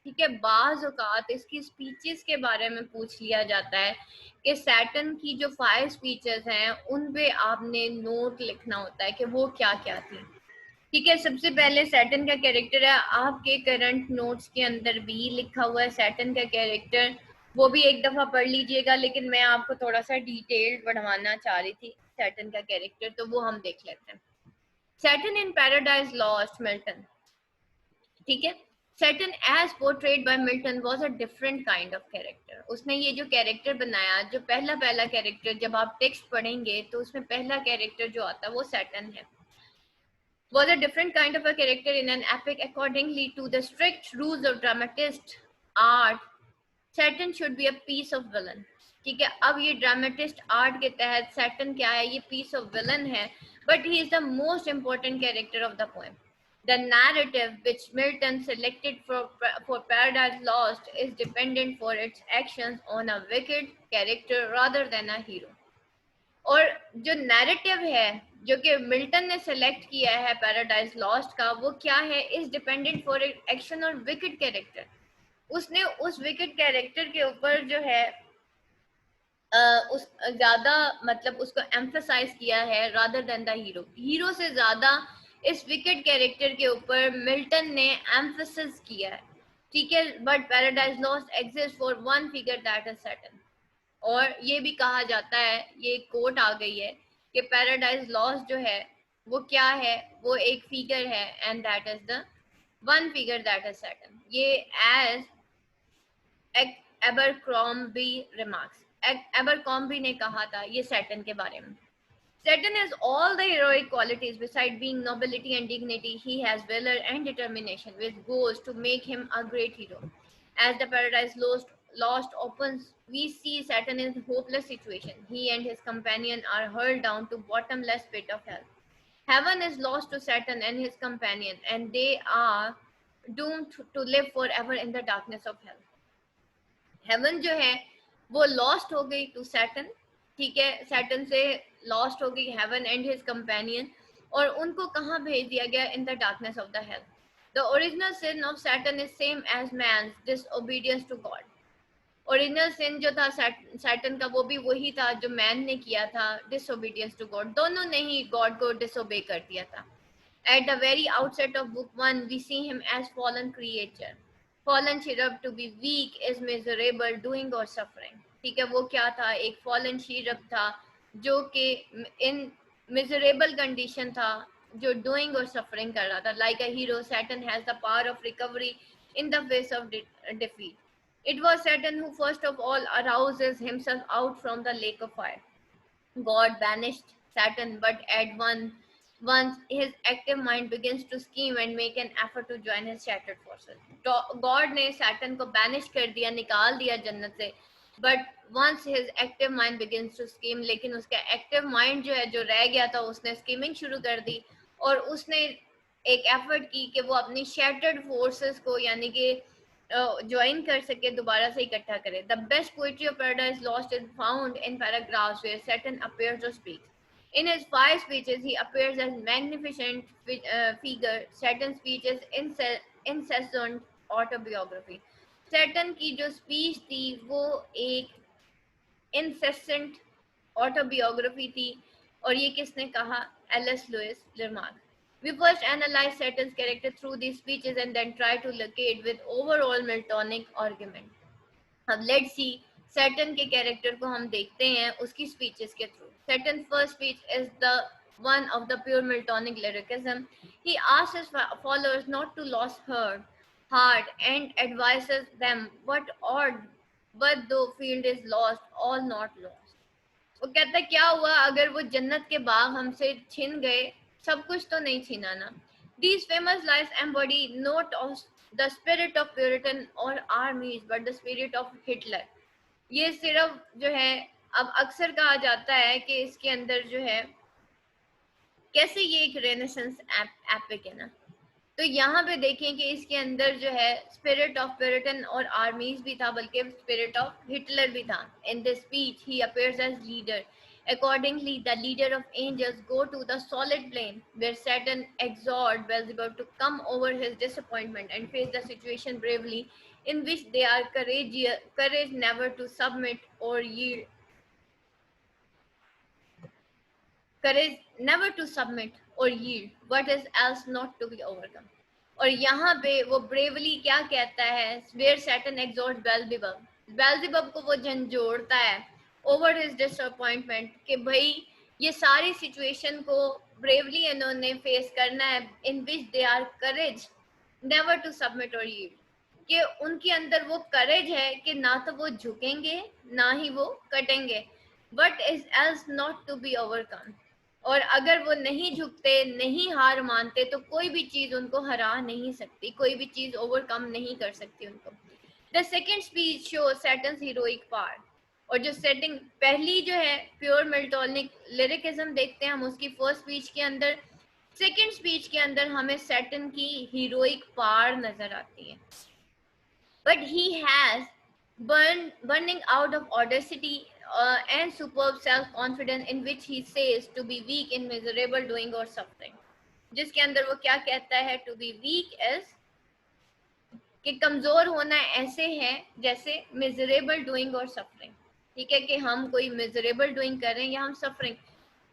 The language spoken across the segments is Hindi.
ठीक है, बाज औकात इसकी स्पीचेस के बारे में पूछ लिया जाता है कि सैटर्न की जो 5 स्पीचेस हैं उन पे आपने नोट लिखना होता है कि वो क्या क्या थी। ठीक है, सबसे पहले सैटर्न का कैरेक्टर है, आपके करंट नोट्स के अंदर भी लिखा हुआ है सैटर्न का कैरेक्टर, वो भी एक दफा पढ़ लीजिएगा, लेकिन मैं आपको थोड़ा सा डिटेल बढ़वाना चाह रही थी सैटर्न का कैरेक्टर, तो वो हम देख लेते हैं। Satan in Paradise Lost Milton. ठीक है, Satan as portrayed by Milton was a different kind of character. उसने ये जो कैरेक्टर बनाया, जो पहला पहला कैरेक्टर, जब आप टेक्स्ट पढ़ेंगे तो उसमें पहला कैरेक्टर जो आता है वो सैटर्न है, was a different kind of a character in an epic accordingly to the strict rules of dramatist art. Saturn should be a piece of villain. ठीक है, अब ये ड्रामेटिस्ट आर्ट के तहत सैटर्न क्या है, ये पीस ऑफ विलन है, but he is the most important character of the poem. The narrative which Milton selected for Paradise Lost is dependent for its actions on a wicked character rather than a hero. और जो नैरेटिव है जो कि मिल्टन ने सेलेक्ट किया है पैराडाइज लॉस्ट का, वो क्या है, इज डिपेंडेंट फॉर एक्शन और विकेट कैरेक्टर. उसने उस विकेट कैरेक्टर के ऊपर जो है उस ज्यादा मतलब उसको एम्फसाइज किया है rather than the hero. Hero से ज्यादा इस विकेट कैरेक्टर के ऊपर मिल्टन ने एम्फसिस किया है. ठीक है, but paradise lost exist for one figure that is Saturn. और ये भी कहा जाता है, ये कोट आ गई है कि पैराडाइज लॉस्ट जो है वो क्या है, वो एक फिगर है, and that is the one figure that is Saturn. ये एज एबरक्रॉम्बी रिमार्क्स, एबरक्रॉम्बी ने कहा था ये सैटर्न के बारे में. Saturn has all the heroic qualities. Beside being nobility and dignity, he has valor and determination, which goes to make him a great hero. As the Paradise Lost opens, we see Saturn in a hopeless situation. He and his companion are hurled down to bottomless pit of hell. Heaven is lost to Saturn and his companion, and they are doomed to live forever in the darkness of hell. Heaven जो है वो लॉस्ट हो गई टू सैटर्न. ठीक है, सैटर्न से लॉस्ट हो गई हेवन एंड हिज कंपेनियन, और उनको कहाँ भेज दिया गया, in the darkness of the hell. The original sin of Satan is same as man disobedience to God. Original sin जो था सैटर्न का, वो भी वही था जो मैन ने किया था, डिसओबीडियंस टू गॉड. दोनों ने ही गॉड को डिसओबे कर दिया था. At the very outset of book 1, we see him as fallen creature. Fallen cherub to be weak is miserable, doing or suffering. ठीक है, वो क्या था, एक fallen cherub था जो कि in miserable condition था, जो doing और suffering कर रहा था. Like a hero, Saturn has the power of recovery in the face of defeat. It was Saturn who first of all arouses himself out from the lake of fire. God banished Saturn, but at once his active mind begins to scheme and make an effort to join his shattered forces. God ने Saturn को banish कर दिया, निकाल दिया जन्नत से, but once his active mind begins to scheme, लेकिन उसका active mind जो है, जो रह गया था, उसने scheming शुरू कर दी और उसने एक effort की कि वो अपनी shattered forces को यानी कि ज्वाइन कर सके, दोबारा से इकट्ठा करे. The best poetry of Paradise Lost is found in paragraphs where Satan appears और speaks. In his 5 speeches, he appears as magnificent figure. Saturn's speech is incessant autobiography. Saturn की जो स्पीच थी वो एक incessant autobiography थी, और ये किसने कहा, Alice Louis Lamarck. We first analyze Saturn's character through these speeches and then try to locate with overall Miltonic argument. अब let's see Saturn के कैरेक्टर को हम देखते हैं उसकी स्पीचेस के through. Saturn's first speech is the one of the pure Miltonic lyricism. He asks his followers not to lose heart and advises them what odd but though field is lost, all not lost. वो कहता है क्या हुआ अगर वो जन्नत के बाग हमसे छिन गए, सब कुछ तो नहीं छीना ना. These famous lines embody not of the spirit of Puritan or armies but the spirit of Hitler. ये सिर्फ जो है, अब अक्सर कहा जाता है कि इसके अंदर जो है कैसे ये एक रेनेसेंस एपिक है ना, तो यहाँ पे देखें कि इसके अंदर जो है स्पिरिट ऑफ प्यूरिटन और आर्मीज भी था, बल्कि स्पिरिट ऑफ हिटलर भी था. In this speech he appears as leader Accordingly, the leader of angels go to the solid plane where Saturn exhorts Beelzebub to come over his disappointment and face the situation bravely, in which they are courage never to submit or yield, courage never to submit or yield what is else not to be overcome. और यहाँ पे वो ब्रेवली क्या कहता है, where Saturn exhorts Beelzebub, बेल्जेबब को वो झंझोड़ता है ओवर हिज डिसअपॉइंटमेंट कि भाई ये सारी सिचुएशन को ब्रेवली इन्होंने फेस करना है, in which they are courage never to submit और यील्ड, कि उनके अंदर वो करेज है कि ना तो वो झुकेंगे ना ही वो कटेंगे, but is else not to be overcome, और अगर वो नहीं झुकते, नहीं हार मानते, तो कोई भी चीज उनको हरा नहीं सकती, कोई भी चीज ओवरकम नहीं कर सकती उनको। The second speech show Satan's heroic power, और जो सेटिंग पहली जो है प्योर मिल्टोनिक लिरिकिज्म देखते हैं हम उसकी फर्स्ट स्पीच के अंदर, सेकेंड स्पीच के अंदर हमें सैटर्न की हीरोइक पावर नजर आती है। But he has burning out of audacity and superb self-confidence in which he says to be weak in miserable doing or suffering, जिसके अंदर वो क्या कहता है, to be weak is कि कमजोर होना ऐसे है जैसे मिजरेबल डूइंग और सफरिंग, ठीक है, कि हम कोई मिजरेबल डूइंग कर रहे हैं या हम सफरिंग।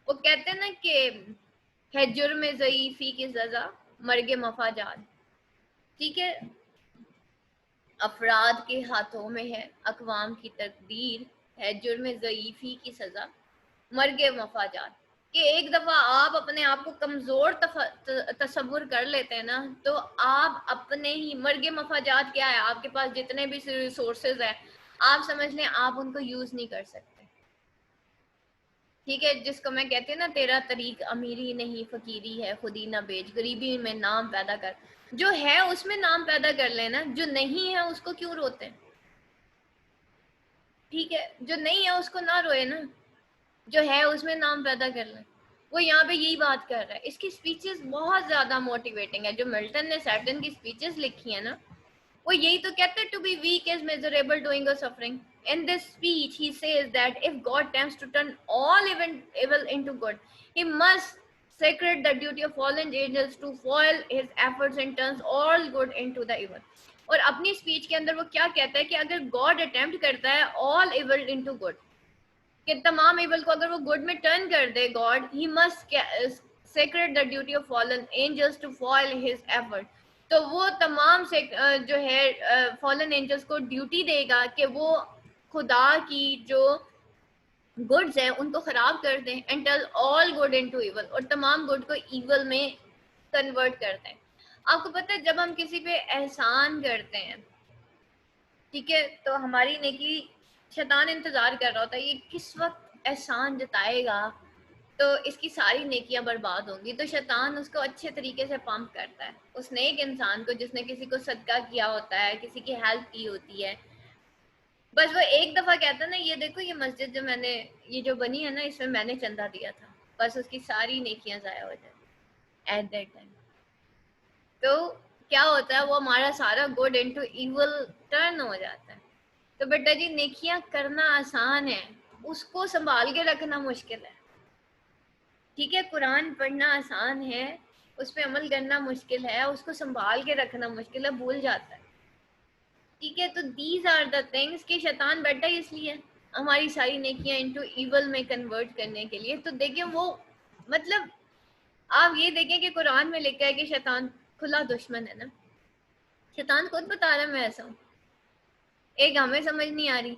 वो कहते हैं ना कि है जुर्म ज़ईफ़ी की सज़ा मर्गे मफाजात, ठीक है, अफराद के हाथों में है अकवाम की तकदीर, है जुर्म ज़ईफ़ी की सज़ा मर्गे मफाजात, कि एक दफ़ा आप अपने आप को कमज़ोर तसव्वुर कर लेते हैं ना, तो आप अपने ही मर्गे मफाजात क्या है, आपके पास जितने भी रिसोर्सेज हैं आप समझ लें आप उनको यूज़ नहीं कर सकते, ठीक है, जिसको मैं कहती हूँ ना तेरा तरीक अमीरी नहीं फकीरी है, खुदी ना बेच, गरीबी में नाम पैदा कर, जो है उसमें नाम पैदा कर लेना, जो नहीं है उसको क्यों रोते हैं, ठीक है, जो नहीं है उसको ना रोए ना, जो है उसमें नाम पैदा कर लें। वो यहाँ पे यही बात कर रहा है। इसकी स्पीचेस बहुत ज्यादा मोटिवेटिंग है, जो मिल्टन ने सैटर्न की स्पीचेस लिखी है ना, वो यही तो कहते हैं, to be weak is miserable doing और suffering. In this speech, he says that if God attempts to turn all evil into good, he must sacred the duty of fallen angels to foil his efforts and turns all good into the evil. और अपनी स्पीच के अंदर वो क्या कहता है कि अगर गॉड अटेम्प्ट करता है ऑल इवल इनटू गुड, कि तमाम इवल को अगर वो गुड में टर्न कर दे God, he must secret the duty of fallen angels to foil his effort, तो वो तमाम से जो है फॉलन एंजल्स को ड्यूटी देगा कि वो खुदा की जो गुड्स हैं उनको खराब कर दें, and turn all good into evil, और तमाम गुड को इवल में कन्वर्ट करते हैं। आपको पता है जब हम किसी पे एहसान करते हैं, ठीक है, तो हमारी नेकी शैतान इंतजार कर रहा होता है, ये किस वक्त एहसान जताएगा तो इसकी सारी नेकियां बर्बाद होंगी, तो शैतान उसको अच्छे तरीके से पंप करता है, उस नेक इंसान को जिसने किसी को सदका किया होता है, किसी की हेल्प की होती है, बस वो एक दफा कहता है ना, ये देखो ये मस्जिद जो मैंने ये जो बनी है ना, इसमें मैंने चंदा दिया था, बस उसकी सारी नेकियां जाया हो जाए एट दैट टाइम। तो क्या होता है, वो हमारा सारा गुड इनटू इविल टर्न हो जाता है। तो बेटा जी नेकियां करना आसान है, उसको संभाल के रखना मुश्किल है, ठीक है, कुरान पढ़ना आसान है, उस पर अमल करना मुश्किल है, उसको संभाल के रखना मुश्किल है, भूल जाता है, ठीक है। तो दीज आर द थिंग्स कि शैतान बैठा है इसलिए हमारी सारी नेकियां इनटू इवल में कन्वर्ट करने के लिए। तो देखें वो मतलब आप ये देखें कि कुरान में लिखा है कि शैतान खुला दुश्मन है ना, शैतान खुद बता रहा है मैं ऐसा हूँ, एक हमें समझ नहीं आ रही।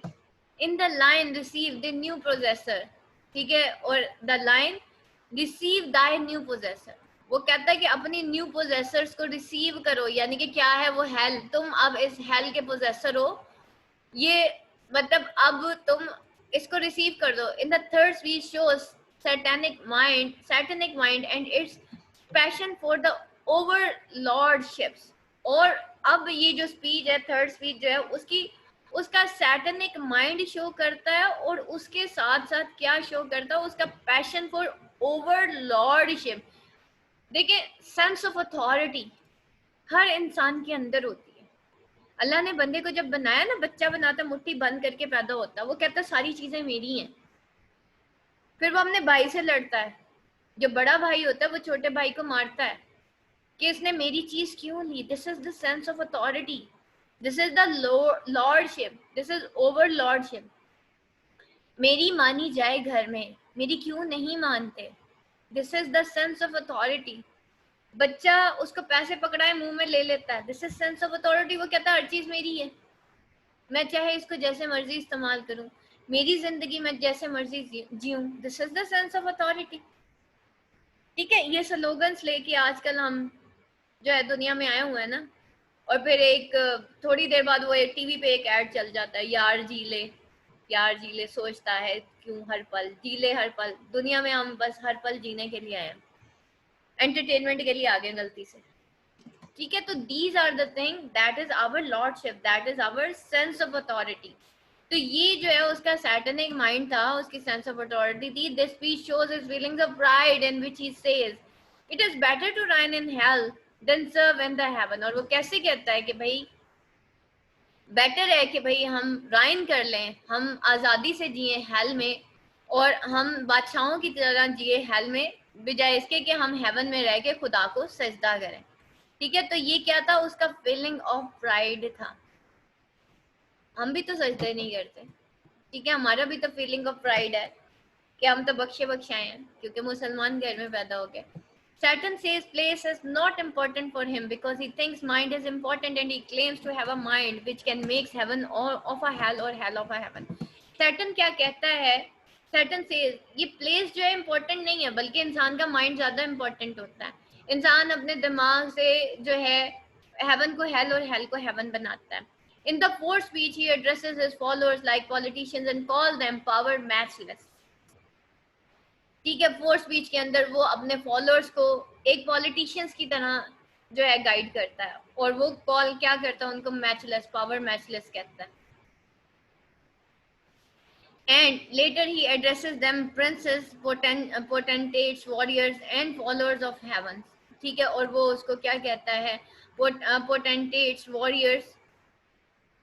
In the line receive the new possessor, ठीक है, और the line receive Dai new possessor, वो कहता है कि अपनी न्यू पोजेसर्स को रिसीव करो, यानी कि क्या है वो हेल, तुम अब इस हेल के पोजेसर हो, ये मतलब अब तुम इसको रिसीव कर दो। In the third speech shows satanic mind and its passion for the overlordships, और अब ये जो स्पीच है थर्ड स्पीच जो है उसका सैटेनिक माइंड शो करता है, और उसके साथ साथ क्या शो करता है, उसका पैशन फॉर ओवरलॉर्डशिप। देखिए सेंस ऑफ अथॉरिटी हर इंसान के अंदर होती है। अल्लाह ने बंदे को जब बनाया ना, बच्चा बनाता मुट्ठी बंद करके पैदा होता, वो कहता सारी चीजें मेरी हैं, फिर वो अपने भाई से लड़ता है, जो बड़ा भाई होता है वो छोटे भाई को मारता है कि इसने मेरी चीज क्यों ली। This is the sense of authority, this is the lordship, this is over lordship. मेरी मानी जाए घर में, मेरी क्यों नहीं मानते। This is the sense of authority. बच्चा उसको पैसे पकड़ाए मुंह में ले लेता है, this is sense of authority. वो कहता है हर चीज मेरी है, मैं चाहे इसको जैसे मर्जी इस्तेमाल करूं, मेरी जिंदगी में जैसे मर्जी जीऊं। This is the sense of authority. ठीक है, ये स्लोगन्स लेके आजकल हम जो है दुनिया में आए हुए हैं ना। और फिर एक थोड़ी देर बाद वो एक टीवी पे एक ऐड चल जाता है, यार जी ले, यार जी ले, सोचता है क्यों हर पल जी ले, हर पल दुनिया में हम बस हर पल जीने के लिए आए हैं, एंटरटेनमेंट के लिए आ गए गलती से। ठीक है, तो these are the thing that is our lordship, that is our sense of authority. तो ये जो है उसका सैटनिक माइंड था, उसकी सेंस ऑफ अथॉरिटी थी। This speech shows his feelings of pride in which he says it is better to reign in hell than serve in the heaven. और वो कैसे कहता है कि भाई बेटर है कि भाई हम राइन कर लें, हम आज़ादी से जिए हेल में, और हम बादशाहों की तरह जिए हेल में, बजाय इसके कि हम हेवन में रह के खुदा को सजदा करें। ठीक है, तो ये क्या था, उसका फीलिंग ऑफ प्राइड था। हम भी तो सजदे नहीं करते। ठीक है, हमारा भी तो फीलिंग ऑफ प्राइड है कि हम तो बख्शे बख्शाए हैं क्योंकि मुसलमान घर में पैदा हो गए। Saturn says place is not important for him because he thinks mind is important and he claims to have a mind which can make heaven or of a hell or hell of a heaven. Saturn क्या कहता है, Saturn says ये प्लेस जो है इम्पोर्टेंट नहीं है, बल्कि इंसान का माइंड ज्यादा इम्पोर्टेंट होता है। इंसान अपने दिमाग से जो है हेवन को हेल और हेल को हेवन बनाता है। In the fourth speech, he addresses his followers like politicians and calls them power matchless. ठीक है, फोर्थ स्पीच के अंदर वो अपने फॉलोअर्स को एक पॉलिटिशियंस की तरह जो है गाइड करता है, और वो कॉल क्या करता है उनको, मैचलेस, पावर मैचलेस कहता है। And later he addresses them princes, potentates, warriors and followers of heaven. ठीक है, और वो उसको क्या कहता है, पोटेंटेट्स, वॉरियर्स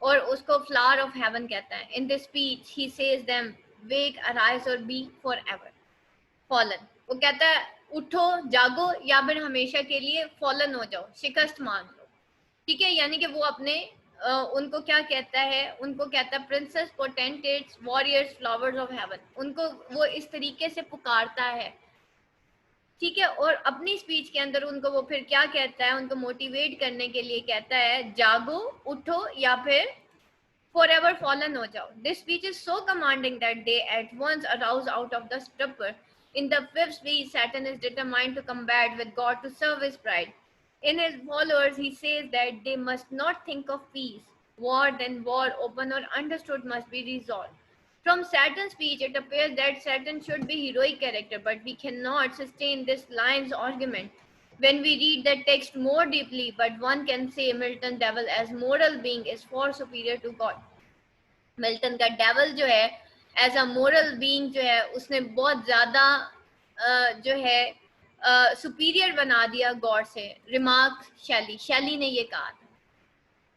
और उसको फ्लावर ऑफ हेवन कहता है। इन this speech he says them wake, arise और बी फॉरएवर फॉलन। वो कहता है उठो, जागो, या फिर हमेशा के लिए फॉलन हो जाओ, शिकस्त मान लो। ठीक है, यानी कि वो अपने उनको क्या कहता है, उनको कहता है princes, potentates, warriors, flowers of heaven, उनको वो इस तरीके से पुकारता है। ठीक है, और अपनी स्पीच के अंदर उनको वो फिर क्या कहता है, उनको मोटिवेट करने के लिए कहता है जागो, उठो, या फिर forever fallen हो जाओ। This speech is so commanding that they at once arouse out of the stupor. In the fifth speech, Satan is determined to combat with God to serve his pride. In his followers, he says that they must not think of peace. War, then war, open or understood, must be resolved. From Saturn's speech, it appears that Saturn should be heroic character, but we cannot sustain this line's argument when we read the text more deeply. But one can say Milton Devil as moral being is far superior to God. Milton का डेवल जो है एज अ मोरल बीइंग जो है उसने बहुत ज्यादा जो है सुपीरियर बना दिया गॉड से। रिमार्क शैली, शैली ने ये कहा था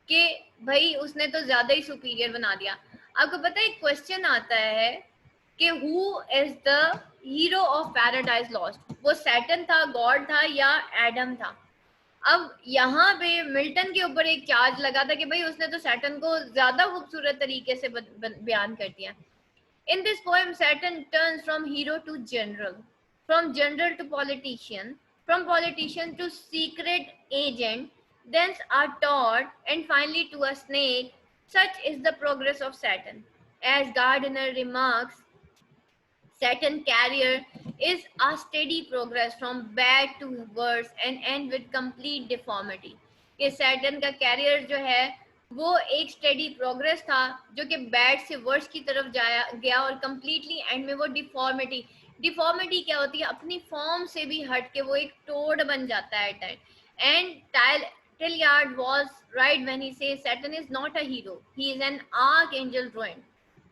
कि भाई उसने तो ज्यादा ही सुपीरियर बना दिया। आपको पता है एक क्वेश्चन आता है कि who is the hero of Paradise lost, वो सैटर्न था, गॉड था, या एडम था। अब यहाँ पे मिल्टन के ऊपर एक चार्ज लगा था कि भाई उसने तो सैटर्न को ज्यादा खूबसूरत तरीके से बयान कर दिया। In this poem Satan turns from hero to general, from general to politician, from politician to secret agent, thence are taught, and finally to a snake. Such is the progress of Saturn. As Gardner remarks, Saturn carrier is a steady progress from bad to worse and end with complete deformity. कि Saturn का कैरियर जो है वो एक स्टेडी प्रोग्रेस था जो कि बैड से वर्स की तरफ जाया गया और कंप्लीटली एंड में वो डिफॉर्मिटी। डिफॉर्मिटी क्या होती है, अपनी फॉर्म से भी हट के वो एक टोड बन जाता है at end Tilliard was right when he says Saturn is not a hero, he is an archangel ruined.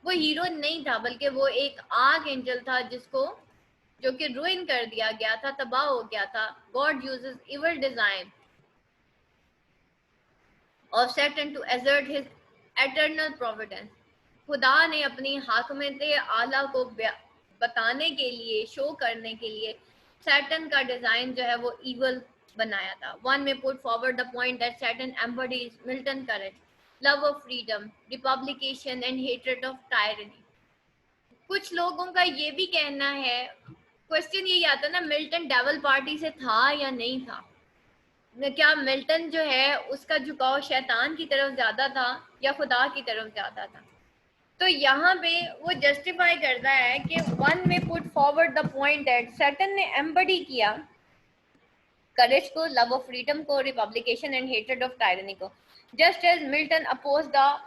वो हीरो नहीं था बल्कि वो एक आर्क एंजल था जिसको जो कि रुइन कर दिया गया था, तबाह हो गया था। God uses evil design of Satan to assert his eternal providence. खुदा ने अपनी हाकमियत आला को बताने के लिए, शो करने के लिए सैटर्न का डिजाइन जो है वो इवल बनाया था. One may put forward the point that Satan embodies Milton courage, love of freedom, republication and hatred of tyranny. कुछ लोगों का ये भी कहना है, क्वेश्चन यही आता ना, मिल्टन डेवल पार्टी से था या नहीं था, क्या मिल्टन जो है उसका झुकाव शैतान की तरफ ज्यादा था या खुदा की तरफ ज्यादा था. तो यहाँ पे वो जस्टिफाई करता है कि one may put forward the point that Satan ने एम्बडी किया करेज को, लव ऑफ फ्रीडम को, republication and hatred of tyranny को. Just as Milton oppose the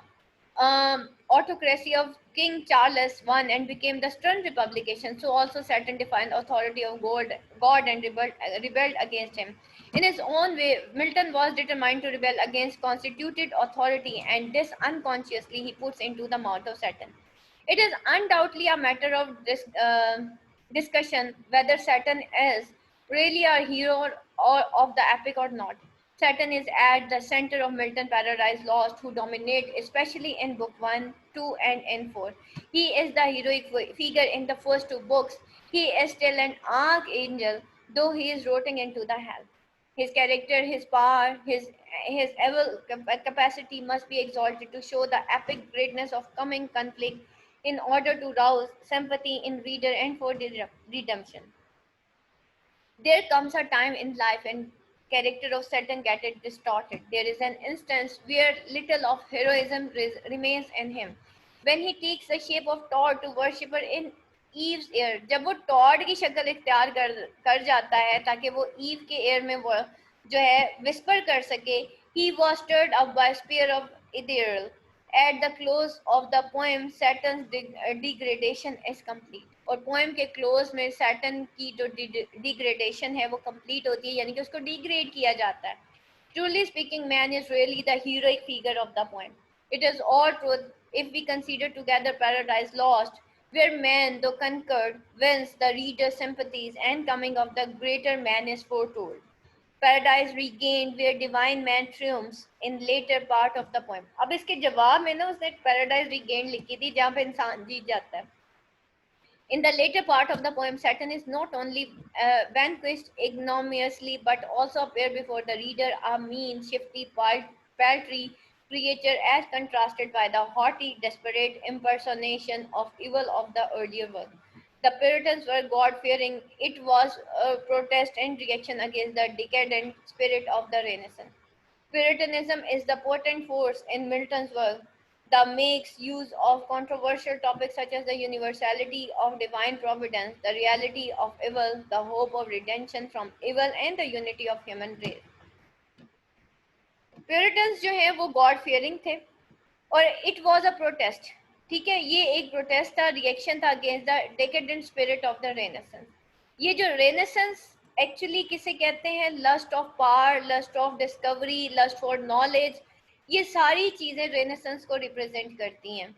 autocracy of King Charles I and became the stern republican, so also Saturn defined authority of God and rebelled against him. In his own way, Milton was determined to rebel against constituted authority, and this unconsciously he puts into the mouth of Saturn. It is undoubtedly a matter of discussion whether Saturn is really a hero or of the epic or not. Saturn is at the center of Milton Paradise Lost, who dominate especially in Book 1, 2, and N4. He is the heroic figure in the first two books. He is still an archangel, though he is rotting into the hell. His character, his power, his evil capacity must be exalted to show the epic greatness of coming conflict in order to rouse sympathy in reader and for redemption. There comes a time in life when character of Satan gets distorted. There is an instance where little of heroism remains in him. When he takes the shape of Todd to worshipper in Eve's ear, जब वो टॉड की शक्ल इख्तियार कर जाता है ताकि वो ईव के एयर में वो जो है विस्पर कर सके, he was stirred up by spear of Ethereal. At the close of the poem, Saturn's degradation is complete. और पोएम के क्लोज में सैटर्न की जो डिग्रेडेशन है वो कंप्लीट होती है, यानी कि उसको डिग्रेड किया जाता है. Truly speaking, man is really the heroic figure of the poem. It is all truth if we consider together Paradise Lost, where man, though conquered, wins the reader's sympathies and coming of the greater man is foretold. Paradise Regained, where divine man triumphs in later part of the poem. अब इसके जवाब में ना उसने Paradise Regained लिखी थी जहाँ पे इंसान जीत जाता है. In the later part of the poem, Saturn is not only vanquished ignominiously but also appears before the reader a mean, shifty, paltry creature as contrasted by the haughty, desperate impersonation of evil of the earlier work. The Puritans were God-fearing. It was a protest and reaction against the decadent spirit of the Renaissance. Puritanism is the potent force in Milton's work that makes use of controversial topics such as the universality of divine providence, the reality of evil, the hope of redemption from evil, and the unity of human race. Puritans जो है वो God fearing थे और it was a protest. ठीक है, ये एक protest था, reaction था against the decadent spirit of the Renaissance. ये जो Renaissance एक्चुअली किसे कहते हैं? Lust of power, lust of discovery, lust for knowledge, ये सारी चीजें रेनेसेंस को रिप्रेजेंट करती हैं.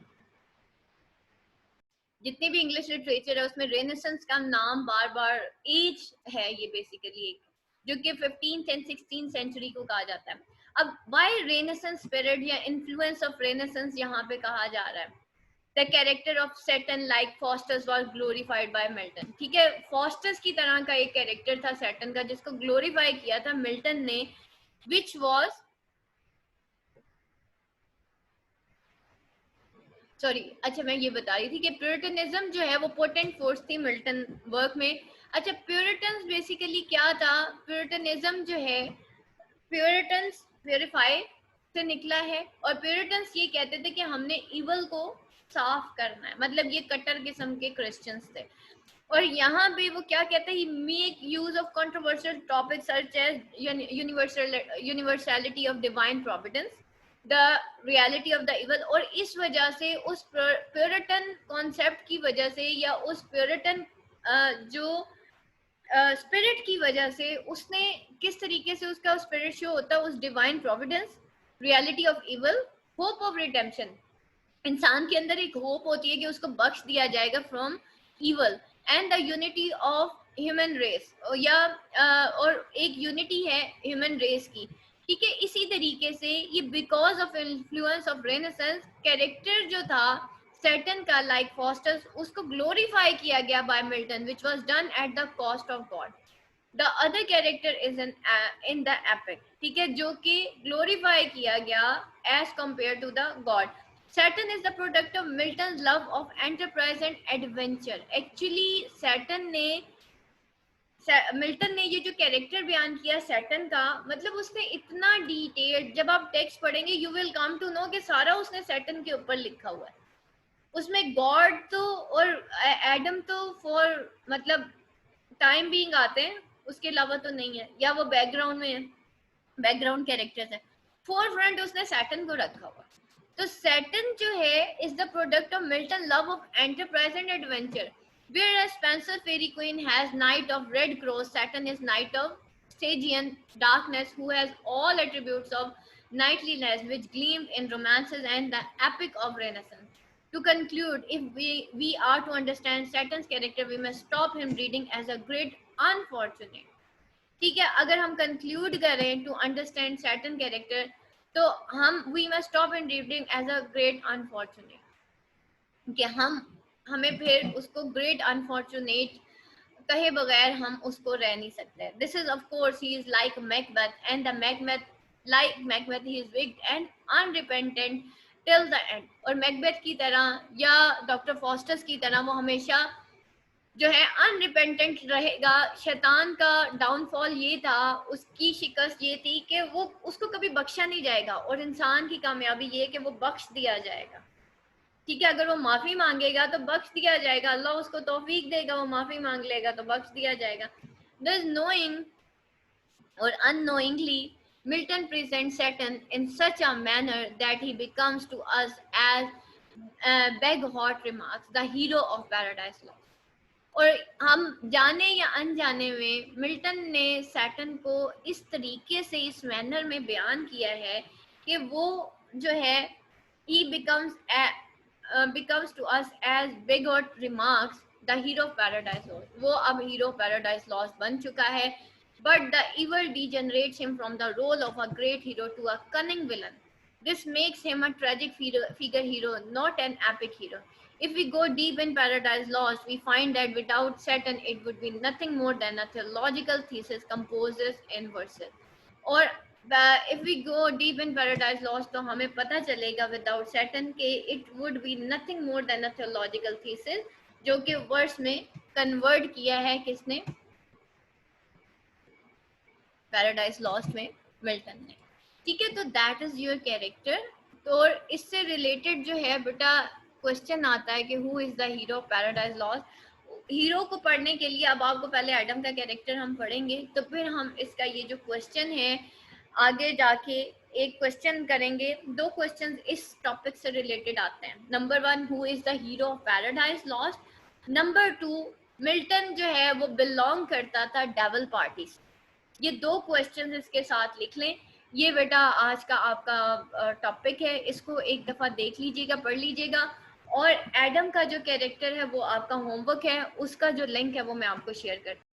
जितनी भी इंग्लिश लिटरेचर है उसमें रेनेसेंस का नाम बार बार एज है, ये बेसिकली एक जो कि 15th and 16th सेंचुरी को कहा जाता है. अब व्हाई रेनेसेंस स्पिरिट या इन्फ्लुएंस ऑफ रेनेसेंस यहाँ पे कहा जा रहा है. The character of Saturn like Faustus was glorified by Milton. ठीक है, Faustus की तरह का एक कैरेक्टर था Saturn का जिसको ग्लोरीफाई किया था मिल्टन ने, which was अच्छा मैं ये बता रही थी कि प्यूरिटनिज्म जो है वो पोटेंट फोर्स थी मिल्टन वर्क में. अच्छा, प्यूरिटन्स बेसिकली क्या था? प्यूरिटनिज्म जो है, प्यूरिटन्स प्यूरिफाई से निकला है और प्यूरिटन्स ये कहते थे कि हमने इवल को साफ करना है, मतलब ये कट्टर किस्म के क्रिश्चियंस थे. और यहाँ पे वो क्या कहते हैं, make use of controversial topics such as universality of divine providence, the reality of the evil. और इस वजह से उस प्यूरिटन कॉन्सेप्ट की वजह से या उस प्यूरिटन जो स्पिरिट की वजह से उसने किस तरीके से उसका स्पिरिट शो होता है, उस divine Providence, reality of evil, hope of redemption. इंसान के अंदर एक होप होती है कि उसको बख्श दिया जाएगा from evil, and the unity of human race, या और एक यूनिटी है ह्यूमन रेस की. ठीक है, इसी तरीके से ये because of influence of renaissance character जो था सैटर्न का लाइक फॉस्टर्स उसको ग्लोरीफाई किया गया by Milton which was done at the cost of God. The other character is in the epic, ठीक है, जो कि ग्लोरीफाई किया गया as compare to the God. Satan is the product of Milton love of enterprise and adventure. Actually Satan ने मिल्टन ने ये जो कैरेक्टर बयान किया सैटर्न का, मतलब उसने इतना डिटेल्ड, जब आप टेक्स्ट पढ़ेंगे you will come to know कि सारा उसने सैटर्न के ऊपर लिखा हुआ है. उसमें गॉड तो और एडम तो फॉर मतलब टाइम बीइंग आते हैं, उसके अलावा तो नहीं है, या वो बैकग्राउंड में है, बैकग्राउंड कैरेक्टर्स है. फोर फ्रंट उसने सैटर्न को रखा हुआ. तो सैटर्न जो है is the product of Milton love of enterprise and adventure. Whereas Spencer Fairy Queen has Knight of Red Cross, Saturn is Knight of Stygian darkness, who has all attributes of knightliness which gleamed in romances and the epic of Renaissance. To conclude, if we are to understand Saturn's character, we must stop him reading as a great unfortunate. ठीक है, अगर हम कंक्लूड करें टू अंडरस्टैंड सैटर्न कैरेक्टर, तो हम we must stop in reading as a great unfortunate, कि हमें फिर उसको ग्रेट अनफॉर्चुनेट कहे बगैर हम उसको रह नहीं सकते. This is of course he is like Macbeth and the Macbeth like Macbeth he is wicked and unrepentant till the end. और मैकबेथ की तरह या डॉक्टर फॉस्टर्स की तरह वो हमेशा जो है अनरिपेंटेंट रहेगा. शैतान का डाउनफॉल ये था, उसकी शिकस्त ये थी कि वो उसको कभी बख्शा नहीं जाएगा, और इंसान की कामयाबी ये कि वो बख्श दिया जाएगा. ठीक है, अगर वो माफी मांगेगा तो बख्श दिया जाएगा, अल्लाह उसको तौफीक देगा, वो माफी मांग लेगा तो बख्श दिया जाएगा. Thus knowing or unknowingly Milton presents Saturn in such a manner that he becomes to us as beg hot remarks the hero of Paradise Lost. और हम जाने या अनजाने में मिल्टन ने सैटर्न को इस तरीके से इस मैनर में बयान किया है कि वो जो है he becomes to us as bigot remarks the hero of Paradise Lost. वो अब hero of Paradise Lost बन चुका है, but the evil degenerates him from the role of a great hero to a cunning villain. This makes him a tragic figure hero, not an epic hero. If we go deep in Paradise Lost, we find that without Saturn, it would be nothing more than a theological thesis composed in verses. और if we go deep in Paradise Lost, तो हमें पता चलेगा without Saturn के it would be nothing more than a theological thesis, जो कि वर्स में कन्वर्ट किया है किसने, Paradise Lost में मिल्टन ने. ठीक है, तो दैट इज योर कैरेक्टर. तो इससे रिलेटेड जो है बेटा क्वेश्चन आता है कि who is the hero of Paradise lost. Hero को पढ़ने के लिए अब आपको पहले एडम का कैरेक्टर हम पढ़ेंगे, तो फिर हम इसका ये जो क्वेश्चन है आगे जाके एक क्वेश्चन करेंगे. दो क्वेश्चन इस टॉपिक से रिलेटेड आते हैं. Number 1, who is the hero of Paradise lost. Number 2, Milton जो है वो बिलोंग करता था डेविल पार्टी से. ये दो क्वेश्चन इसके साथ लिख लें. ये बेटा आज का आपका टॉपिक है, इसको एक दफ़ा देख लीजिएगा, पढ़ लीजिएगा. और एडम का जो कैरेक्टर है वो आपका होमवर्क है, उसका जो लिंक है वो मैं आपको शेयर करती हूँ.